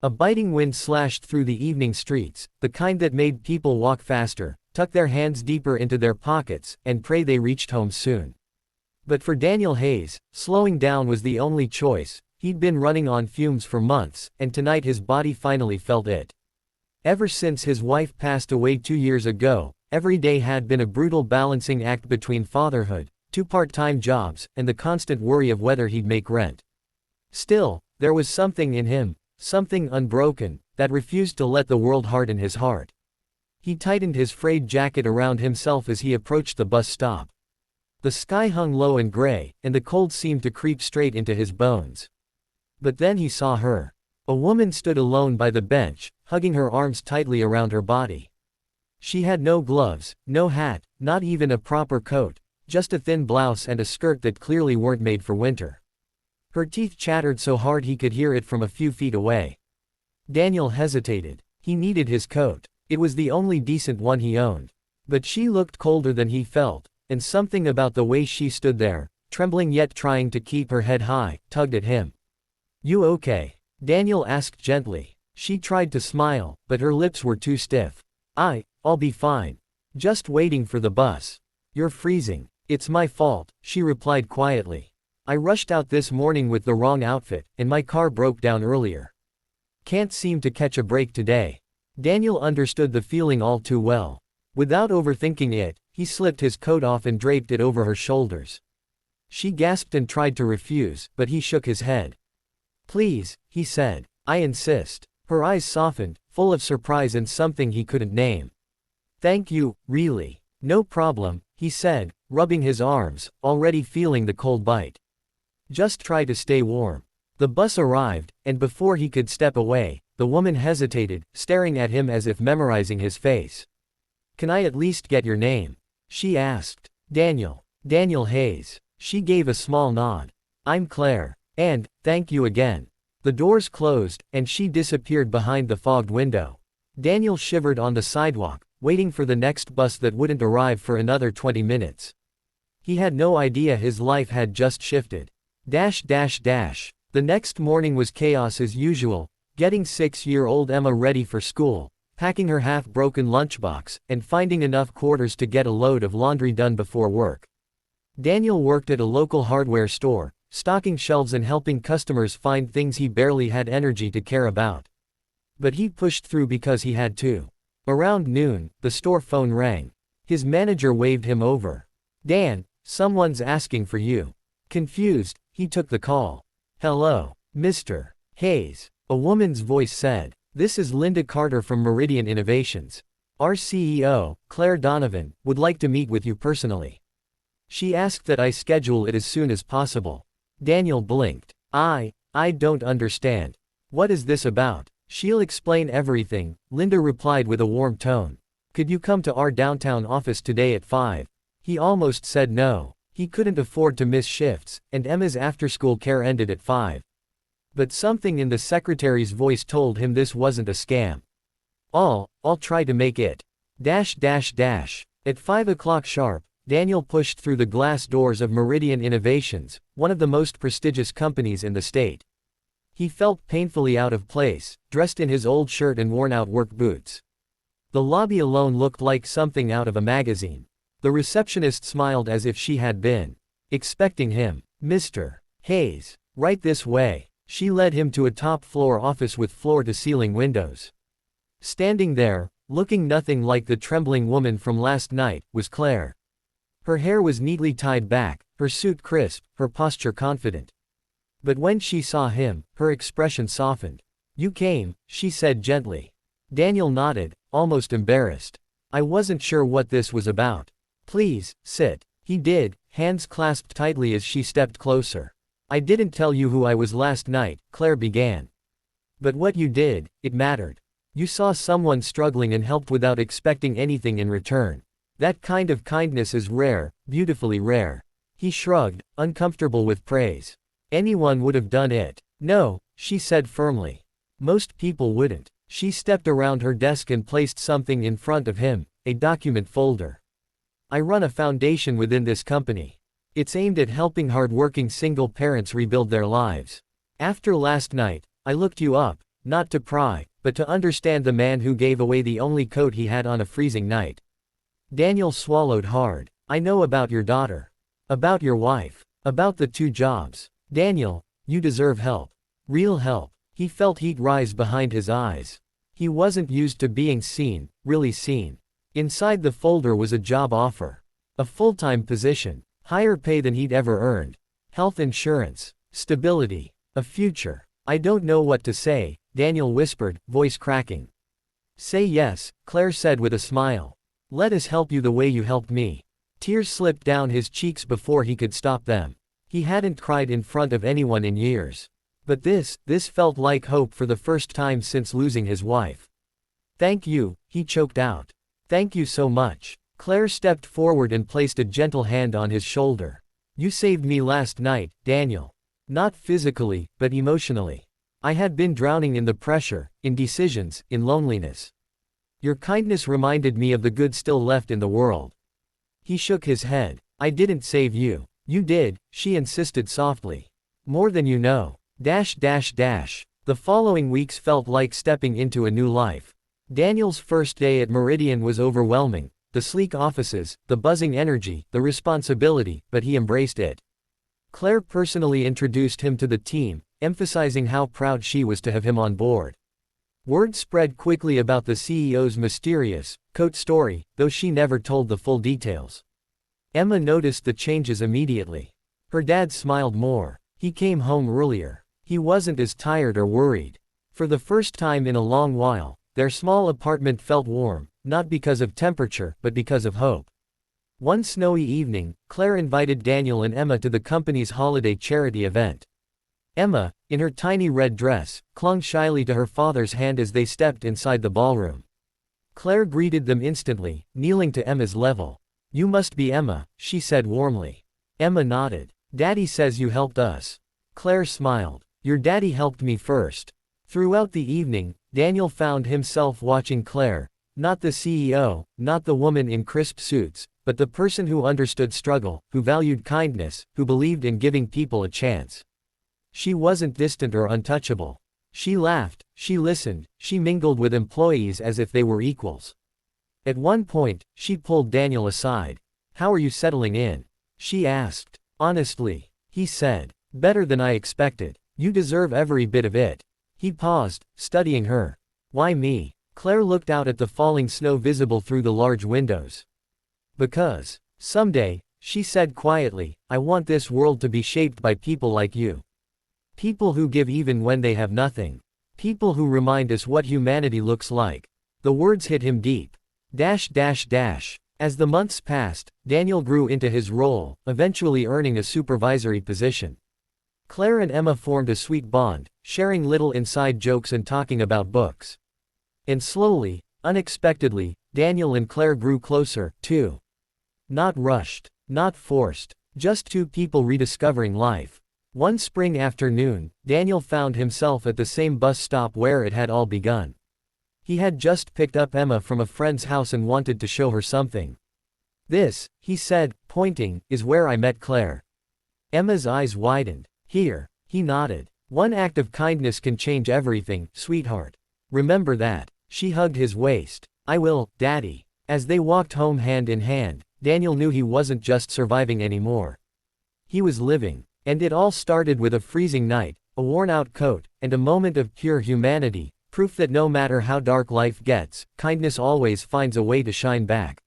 A biting wind slashed through the evening streets, the kind that made people walk faster, tuck their hands deeper into their pockets, and pray they reached home soon. But for Daniel Hayes, slowing down was the only choice. He'd been running on fumes for months, and tonight his body finally felt it. Ever since his wife passed away 2 years ago, every day had been a brutal balancing act between fatherhood, 2 part-time jobs, and the constant worry of whether he'd make rent. Still, there was something in him, something unbroken, that refused to let the world harden his heart. He tightened his frayed jacket around himself as he approached the bus stop. The sky hung low and gray, and the cold seemed to creep straight into his bones. But then he saw her. A woman stood alone by the bench, hugging her arms tightly around her body. She had no gloves, no hat, not even a proper coat, just a thin blouse and a skirt that clearly weren't made for winter. Her teeth chattered so hard he could hear it from a few feet away. Daniel hesitated. He needed his coat. It was the only decent one he owned. But she looked colder than he felt, and something about the way she stood there, trembling yet trying to keep her head high, tugged at him. "You okay?" Daniel asked gently. She tried to smile, but her lips were too stiff. I'll be fine. Just waiting for the bus." "You're freezing." "It's my fault," she replied quietly. "I rushed out this morning with the wrong outfit, and my car broke down earlier. Can't seem to catch a break today." Daniel understood the feeling all too well. Without overthinking it, he slipped his coat off and draped it over her shoulders. She gasped and tried to refuse, but he shook his head. "Please," he said. "I insist." Her eyes softened, full of surprise and something he couldn't name. "Thank you, really." "No problem," he said, rubbing his arms, already feeling the cold bite. "Just try to stay warm." The bus arrived, and before he could step away, the woman hesitated, staring at him as if memorizing his face. "Can I at least get your name?" she asked. Daniel Hayes." She gave a small nod. "I'm Claire. And, thank you again." The doors closed, and she disappeared behind the fogged window. Daniel shivered on the sidewalk, waiting for the next bus that wouldn't arrive for another 20 minutes. He had no idea his life had just shifted. The next morning was chaos as usual, getting 6-year-old Emma ready for school, packing her half-broken lunchbox, and finding enough quarters to get a load of laundry done before work. Daniel worked at a local hardware store, stocking shelves and helping customers find things he barely had energy to care about. But he pushed through because he had to. Around noon, the store phone rang. His manager waved him over. "Dan, someone's asking for you." Confused, he took the call. "Hello, Mr. Hayes," a woman's voice said. "This is Linda Carter from Meridian Innovations. Our CEO, Claire Donovan, would like to meet with you personally. She asked that I schedule it as soon as possible." Daniel blinked. I don't understand. What is this about?" "She'll explain everything," Linda replied with a warm tone. "Could you come to our downtown office today at 5? He almost said no. He couldn't afford to miss shifts, and Emma's after-school care ended at 5. But something in the secretary's voice told him this wasn't a scam. I'll try to make it. At 5 o'clock sharp, Daniel pushed through the glass doors of Meridian Innovations, one of the most prestigious companies in the state. He felt painfully out of place, dressed in his old shirt and worn-out work boots. The lobby alone looked like something out of a magazine. The receptionist smiled as if she had been expecting him. "Mr. Hayes, right this way." She led him to a top-floor office with floor-to-ceiling windows. Standing there, looking nothing like the trembling woman from last night, was Claire. Her hair was neatly tied back, her suit crisp, her posture confident. But when she saw him, her expression softened. "You came," she said gently. Daniel nodded, almost embarrassed. "I wasn't sure what this was about." "Please, sit." He did, hands clasped tightly as she stepped closer. "I didn't tell you who I was last night," Claire began. "But what you did, it mattered. You saw someone struggling and helped without expecting anything in return. That kind of kindness is rare, beautifully rare." He shrugged, uncomfortable with praise. "Anyone would have done it." "No," she said firmly. "Most people wouldn't." She stepped around her desk and placed something in front of him, a document folder. "I run a foundation within this company. It's aimed at helping hardworking single parents rebuild their lives. After last night, I looked you up, not to pry, but to understand the man who gave away the only coat he had on a freezing night. Daniel swallowed hard. I know about your daughter. About your wife. About the 2 jobs. Daniel, you deserve help. Real help. He felt heat rise behind his eyes. He wasn't used to being seen, really seen. Inside the folder was a job offer. A full-time position. Higher pay than he'd ever earned. Health insurance. Stability. A future. I don't know what to say, Daniel whispered, voice cracking. Say yes, Claire said with a smile. Let us help you the way you helped me. Tears slipped down his cheeks before he could stop them. He hadn't cried in front of anyone in years. But this felt like hope for the first time since losing his wife. Thank you, he choked out. Thank you so much. Claire stepped forward and placed a gentle hand on his shoulder. You saved me last night, Daniel. Not physically, but emotionally. I had been drowning in the pressure, in decisions, in loneliness. Your kindness reminded me of the good still left in the world. He shook his head. I didn't save you. You did, she insisted softly. More than you know. The following weeks felt like stepping into a new life. Daniel's first day at Meridian was overwhelming. The sleek offices, the buzzing energy, the responsibility, but he embraced it. Claire personally introduced him to the team, emphasizing how proud she was to have him on board. Word spread quickly about the CEO's mysterious coat story, though she never told the full details. Emma noticed the changes immediately. Her dad smiled more. He came home earlier. He wasn't as tired or worried. For the first time in a long while, their small apartment felt warm, not because of temperature, but because of hope. One snowy evening, Claire invited Daniel and Emma to the company's holiday charity event. Emma, in her tiny red dress, clung shyly to her father's hand as they stepped inside the ballroom. Claire greeted them instantly, kneeling to Emma's level. You must be Emma, she said warmly. Emma nodded. Daddy says you helped us. Claire smiled. Your daddy helped me first. Throughout the evening, Daniel found himself watching Claire, not the CEO, not the woman in crisp suits, but the person who understood struggle, who valued kindness, who believed in giving people a chance. She wasn't distant or untouchable. She laughed, she listened, she mingled with employees as if they were equals. At one point, she pulled Daniel aside. How are you settling in? She asked. Honestly, he said. Better than I expected. You deserve every bit of it. He paused, studying her. Why me? Claire looked out at the falling snow visible through the large windows. Because, someday, she said quietly, I want this world to be shaped by people like you. People who give even when they have nothing. People who remind us what humanity looks like. The words hit him deep. As the months passed, Daniel grew into his role, eventually earning a supervisory position. Claire and Emma formed a sweet bond, sharing little inside jokes and talking about books. And slowly, unexpectedly, Daniel and Claire grew closer, too. Not rushed, not forced, just 2 people rediscovering life. One spring afternoon, Daniel found himself at the same bus stop where it had all begun. He had just picked up Emma from a friend's house and wanted to show her something. This, he said, pointing, is where I met Claire. Emma's eyes widened. Here, he nodded. One act of kindness can change everything, sweetheart. Remember that. She hugged his waist. I will, Daddy. As they walked home hand in hand, Daniel knew he wasn't just surviving anymore. He was living. And it all started with a freezing night, a worn-out coat, and a moment of pure humanity, proof that no matter how dark life gets, kindness always finds a way to shine back.